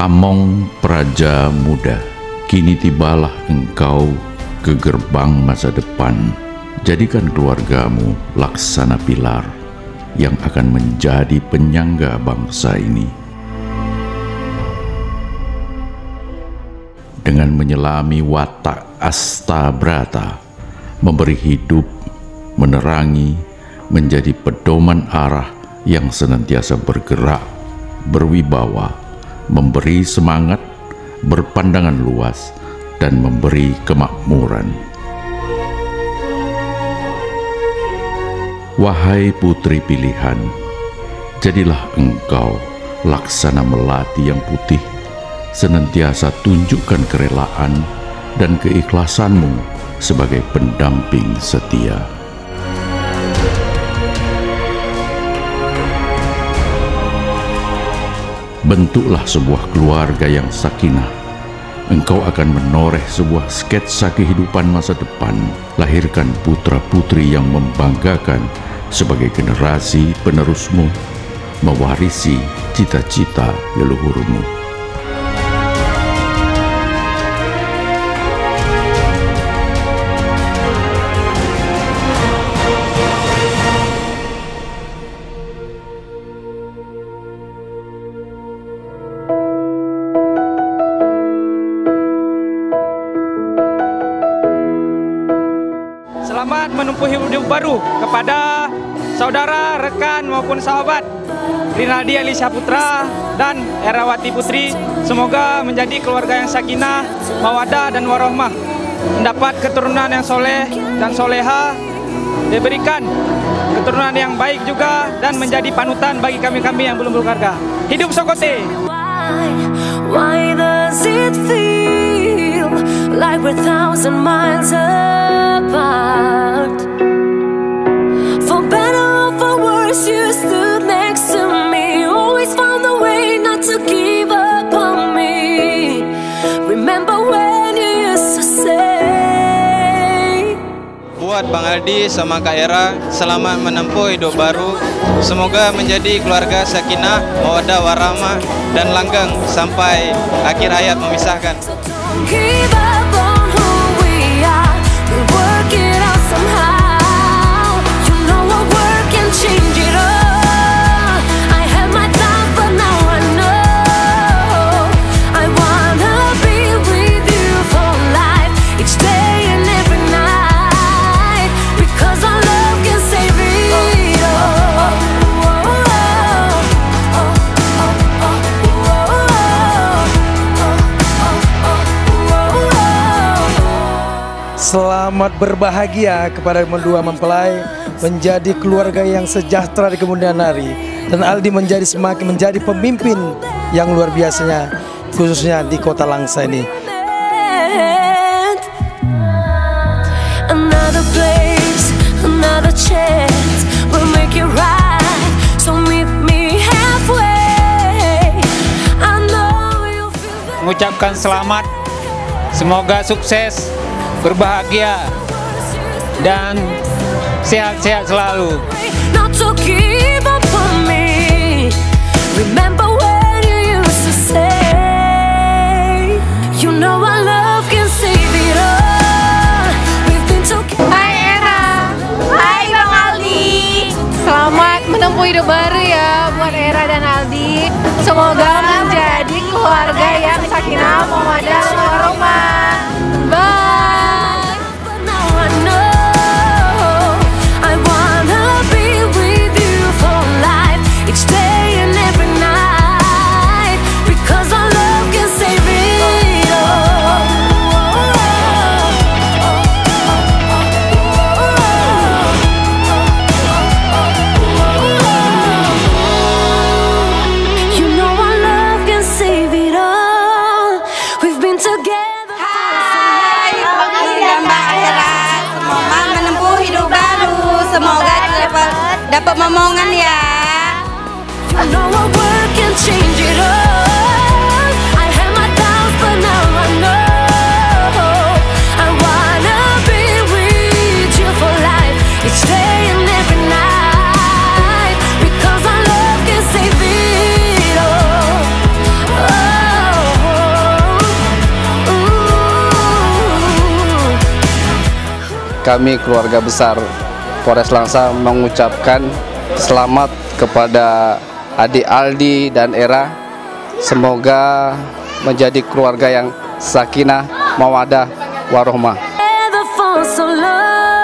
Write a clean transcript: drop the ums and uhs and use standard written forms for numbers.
Among Praja Muda, kini tibalah engkau ke gerbang masa depan. Jadikan keluargamu laksana pilar yang akan menjadi penyangga bangsa ini. Dengan menyelami watak Astabrata, memberi hidup, menerangi, menjadi pedoman arah yang senantiasa bergerak, berwibawa, memberi semangat, berpandangan luas, dan memberi kemakmuran. Wahai putri pilihan, jadilah engkau laksana melati yang putih, senantiasa tunjukkan kerelaan dan keikhlasanmu sebagai pendamping setia. Bentuklah sebuah keluarga yang sakinah. Engkau akan menoreh sebuah sketsa kehidupan masa depan. Lahirkan putra-putri yang membanggakan sebagai generasi penerusmu, mewarisi cita-cita leluhurmu. Selamat menempuh hidup baru kepada saudara, rekan maupun sahabat Rinaldi Alisya Putra dan Erawati Putri. Semoga menjadi keluarga yang sakinah, mawadah dan warohmah, mendapat keturunan yang soleh dan soleha, diberikan keturunan yang baik juga dan menjadi panutan bagi kami-kami yang belum berkeluarga. Hidup Sokote! Why does it feel like we're 1,000 miles apart? For better or for worse, you stood next to me, always found a way not to give up on me. Remember when you used to say. Buat Bang Aldi sama Kak Era, selamat menempuh hidup baru. Semoga menjadi keluarga sakinah, mawaddah warahmah, dan langgeng sampai akhir hayat memisahkan. Give up on who we are, we'll work it out somehow. You know our work can change it all. I had my doubts but now I know I wanna be with you for life, each day and every night, because our love can save it all. Selamat berbahagia kepada kedua mempelai, menjadi keluarga yang sejahtera di kemudian hari, dan Aldi semakin menjadi pemimpin yang luar biasanya, khususnya di kota Langsa ini. Another place, another chance, we'll make it right, so meet me halfway. I know you'll feel the Mengucapkan selamat, semoga sukses, berbahagia, dan sehat-sehat selalu. not to give up on me. Remember when you used to say, you know our love can save it all. We've been together. Hai Era, hai Bang Aldi. Selamat menempuh hidup baru ya buat Era dan Aldi. Semoga menjadi keluarga yang sakinah, mawaddah, warahmah. Bye. But now I know I wanna be with you for life, each day and every night, because our love can save it all. You know our love can save it all. We've been together. Hai Bang Aldi dan Mbak Era. Semoga menempuh hidup baru. Semoga dapat momongan ya. You know our work can change it all. I had my doubts but now I know I wanna be with you for life, each day and every night, because our love can save it all. Oh. kami keluarga besar Polres Langsa mengucapkan selamat kepada adik Aldi dan Era. Semoga menjadi keluarga yang sakinah, mawaddah, warohmah. Never fall so low.